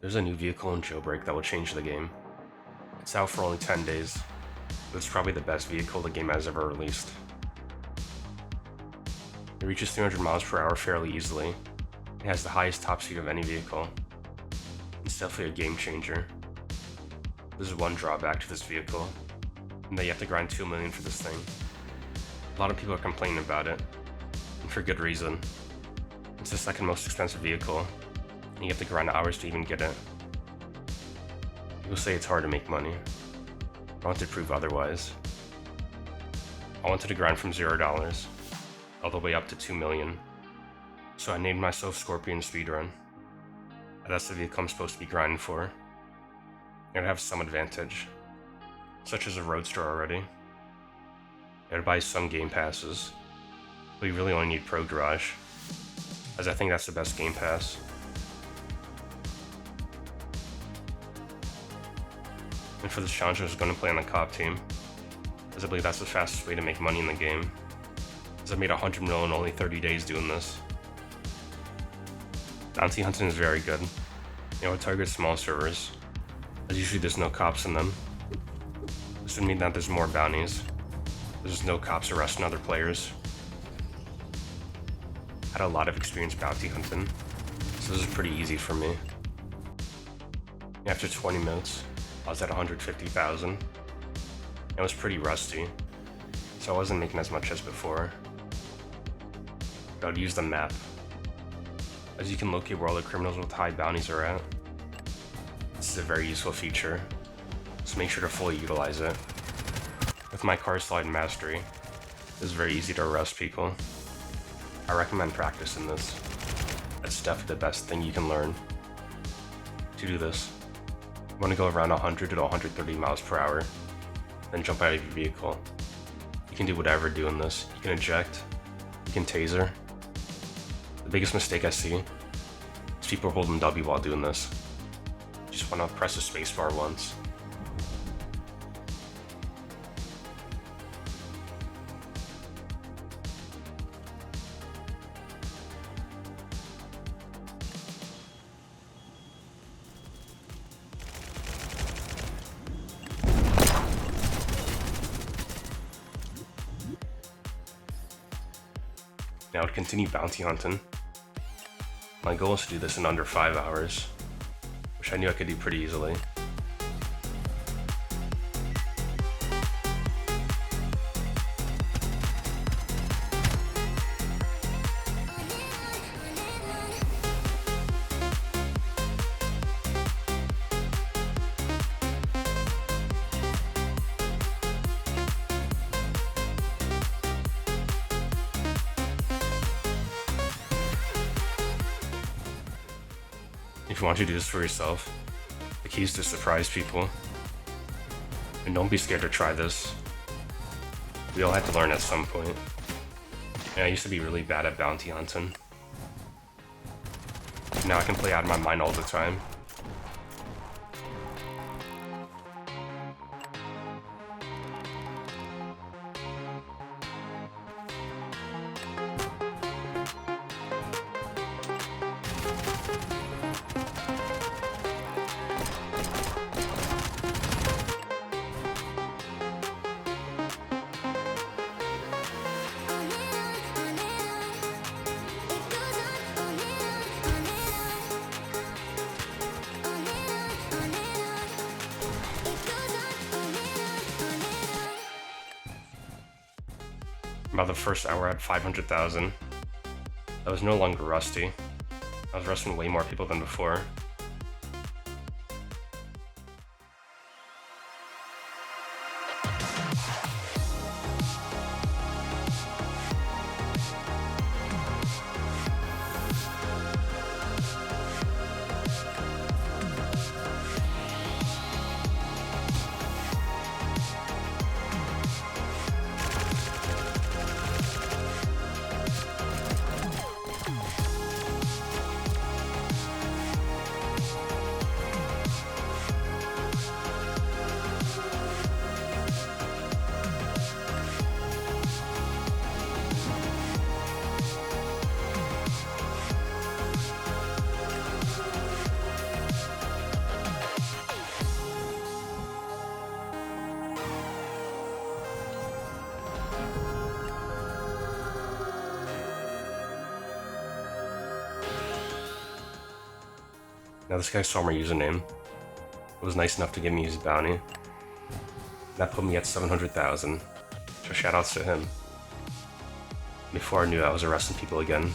There's a new vehicle in Jailbreak that will change the game. It's out for only 10 days, but it's probably the best vehicle the game has ever released. It reaches 300 miles per hour fairly easily. It has the highest top speed of any vehicle. It's definitely a game changer. There's one drawback to this vehicle, and that you have to grind 2 million for this thing. A lot of people are complaining about it, and for good reason. It's the second most expensive vehicle, and you have to grind hours to even get it. People say it's hard to make money. I want to prove otherwise. I wanted to grind from $0 all the way up to 2 million, so I named myself Scorpion Speedrun. That's the vehicle I'm supposed to be grinding for. It would have some advantage, such as a roadster already. It would buy some game passes, but you really only need Pro Garage, as I think that's the best game pass. And for this challenge I was going to play on the cop team, as I believe that's the fastest way to make money in the game, as I made 100 mil in only 30 days doing this. Bounty hunting is very good. It targets small servers, as usually there's no cops in them. This would mean that there's more bounties. There's no cops arresting other players. I had a lot of experience bounty hunting, so this is pretty easy for me. After 20 minutes, I was at 150,000. I was pretty rusty, so I wasn't making as much as before. But I would use the map, as you can locate where all the criminals with high bounties are at. This is a very useful feature, so make sure to fully utilize it. With my car slide mastery, it's very easy to arrest people. I recommend practicing this. That's definitely the best thing you can learn. To do this, you want to go around 100 to 130 miles per hour, then jump out of your vehicle. You can do whatever doing this. You can eject, you can taser. The biggest mistake I see is people holding W while doing this. You just want to press the spacebar once. Now to continue bounty hunting. My goal is to do this in under 5 hours, which I knew I could do pretty easily. If you want to do this for yourself, the key is to surprise people. And don't be scared to try this. We all had to learn at some point. And I used to be really bad at bounty hunting. Now I can play out of my mind all the time. About the first hour I had 500,000. I was no longer rusty. I was arresting way more people than before. Now this guy saw my username. It was nice enough to give me his bounty. That put me at 700,000. So shoutouts to him. Before I knew I was arresting people again.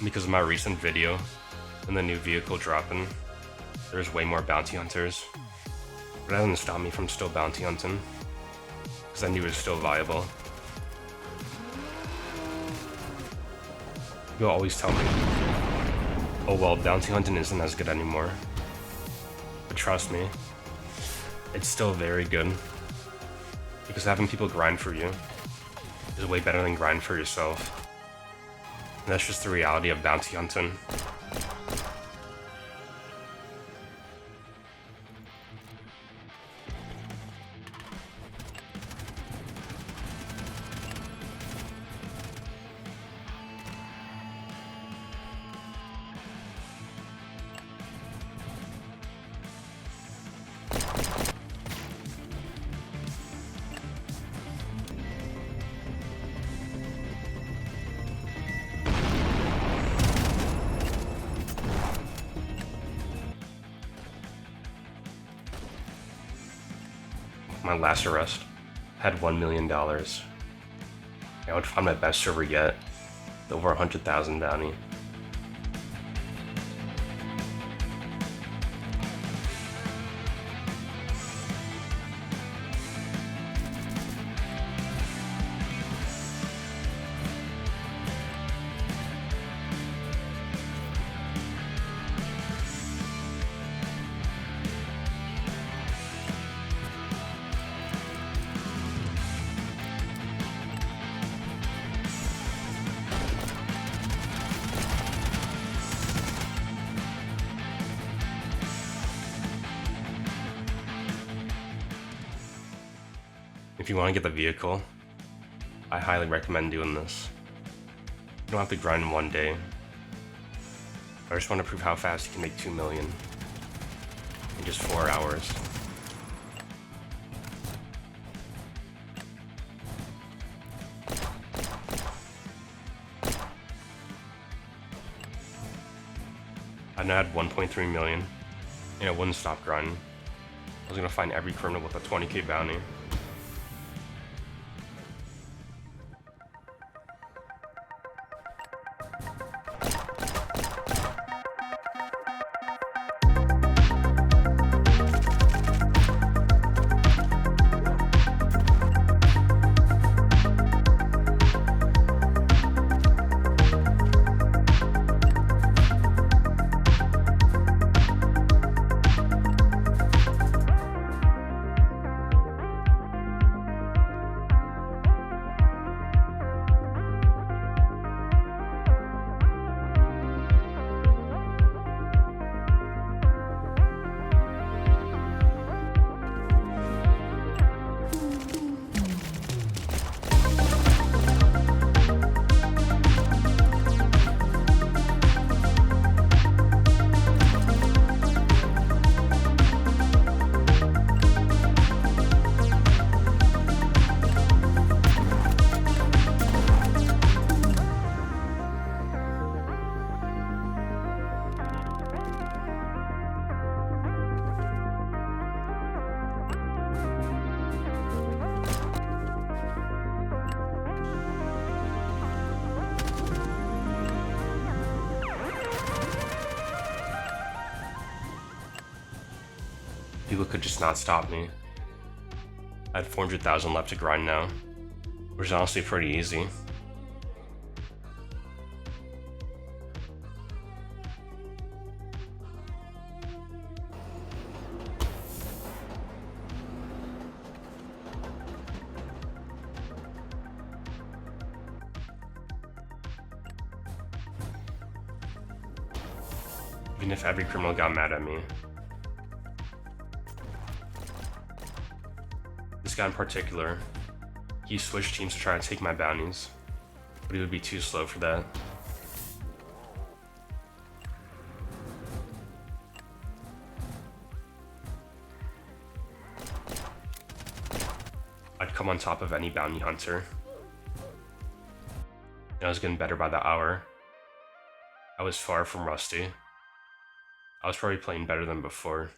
Because of my recent video and the new vehicle dropping, there's way more bounty hunters. But that doesn't stop me from still bounty hunting, because I knew it was still viable. You'll always tell me, oh well, bounty hunting isn't as good anymore. But trust me, it's still very good. Because having people grind for you is way better than grind for yourself. And that's just the reality of bounty hunting. My last arrest had $1 million. I would find my best server yet, with over 100,000 bounty. If you want to get the vehicle, I highly recommend doing this. You don't have to grind in one day. I just want to prove how fast you can make 2 million in just 4 hours. I now had 1.3 million, and I wouldn't stop grinding. I was gonna find every criminal with a 20k bounty. People could just not stop me. I had 400,000 left to grind now, which is honestly pretty easy. Even if every criminal got mad at me. This guy in particular, he switched teams to try to take my bounties, but he would be too slow for that. I'd come on top of any bounty hunter. And I was getting better by the hour. I was far from rusty. I was probably playing better than before.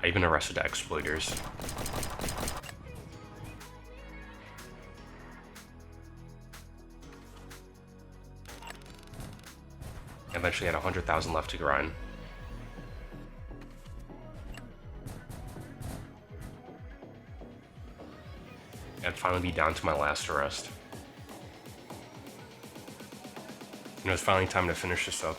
I even arrested exploiters. I eventually had 100,000 left to grind. I'd finally be down to my last arrest. And it was finally time to finish this up.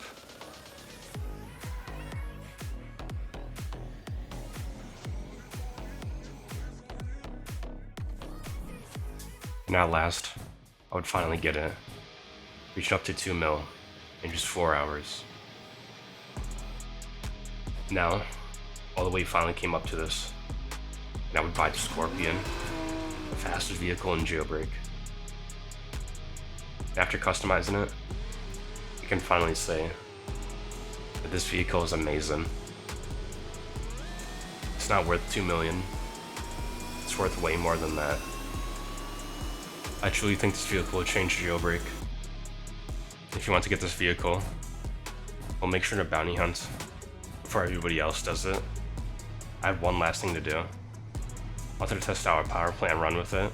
And at last, I would finally get it, reaching up to 2 mil in just 4 hours. Now, all the way finally came up to this, and I would buy the Scorpion, the fastest vehicle in Jailbreak. After customizing it, I can finally say that this vehicle is amazing. It's not worth 2 million, it's worth way more than that. I truly think this vehicle will change Jailbreak. If you want to get this vehicle, well, make sure to bounty hunt before everybody else does it. I have one last thing to do. I wanted to test out a power plant run with it.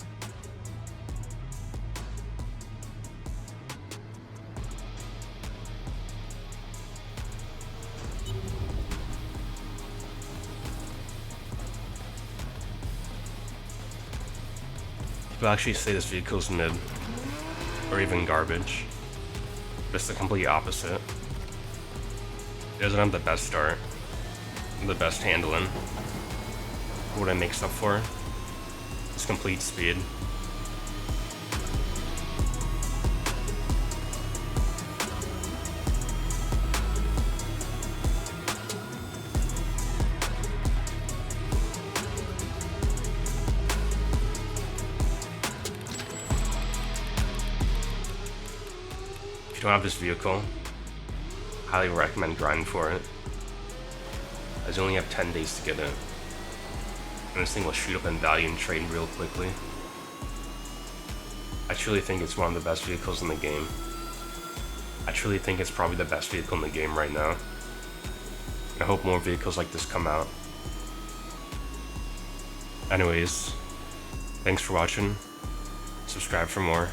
People actually say this vehicle's mid, or even garbage. But it's the complete opposite. It doesn't have the best start, the best handling. What it makes up for is complete speed. If you don't have this vehicle, I highly recommend grinding for it, as you only have 10 days to get it, and this thing will shoot up in value and trade real quickly. I truly think it's one of the best vehicles in the game. I truly think it's probably the best vehicle in the game right now, and I hope more vehicles like this come out. Anyways, thanks for watching, subscribe for more.